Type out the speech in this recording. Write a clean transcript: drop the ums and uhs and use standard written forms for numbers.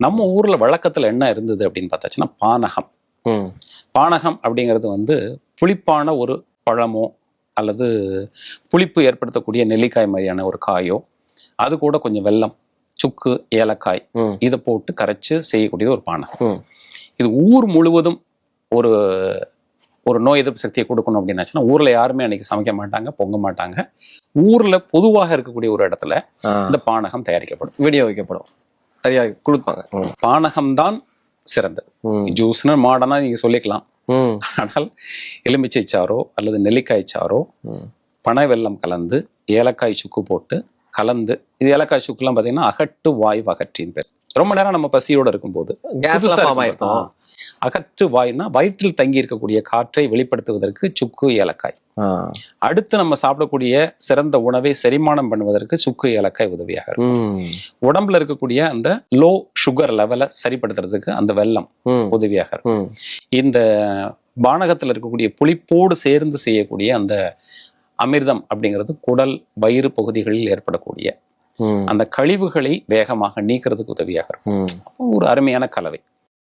நம்ம ஊர்ல வழக்கத்துல என்ன இருந்தது அப்படின்னு பார்த்தாச்சுன்னா பானகம். பானகம் அப்படிங்கிறது வந்து புளிப்பான ஒரு பழமோ அல்லது புளிப்பு ஏற்படுத்தக்கூடிய நெல்லிக்காய் மாதிரியான ஒரு காயோ, அது கூட கொஞ்சம் வெல்லம், சுக்கு, ஏலக்காய் இதை போட்டு கரைச்சு செய்யக்கூடியது ஒரு பானகம். இது ஊர் முழுவதும் ஒரு ஒரு நோய் எதிர்ப்பு சக்தியை கொடுக்கணும் அப்படின்னாச்சுன்னா ஊர்ல யாருமே அன்னைக்கு சமைக்க மாட்டாங்க, பொங்க மாட்டாங்க. ஊர்ல பொதுவாக இருக்கக்கூடிய ஒரு இடத்துல இந்த பானகம் தயாரிக்கப்படும், விநியோகிக்கப்படும், சரியா கொடுப்பாங்க. பானகம் தான் சிறந்தது. ஜூஸ்னு மாடனா நீங்க சொல்லிக்கலாம். ஆனால் எலுமிச்சை சாறோ அல்லது நெல்லிக்காய் சாறோ பனை வெல்லம் கலந்து ஏலக்காய் சுக்கு போட்டு கலந்து, இது ஏலக்காய் சுக்குலாம் பார்த்தீங்கன்னா அகட்டு வாய் அகற்றின் பேர். ரொம்ப நேரம் நம்ம பசியோட இருக்கும்போது அகற்று வாய்னா வயிற்றில் தங்கி இருக்கக்கூடிய காற்றை வெளிப்படுத்துவதற்கு சுக்கு ஏலக்காய். அடுத்து நம்ம சாப்பிடக்கூடிய சிறந்த உணவை செரிமானம் பண்ணுவதற்கு சுக்கு ஏலக்காய் உதவியாக இருக்கும். உடம்புல இருக்கக்கூடிய அந்த லோ சுகர் லெவலை சரிப்படுத்துறதுக்கு அந்த வெல்லம் உதவியாக இருக்கும். இந்த பானகத்துல இருக்கக்கூடிய புளிப்போடு சேர்ந்து செய்யக்கூடிய அந்த அமிர்தம் அப்படிங்கிறது குடல் வயிறு பகுதிகளில் ஏற்படக்கூடிய அந்த கழிவுகளை வேகமாக நீக்கிறதுக்கு உதவியாக இருக்கும். ஒரு அருமையான கலவை.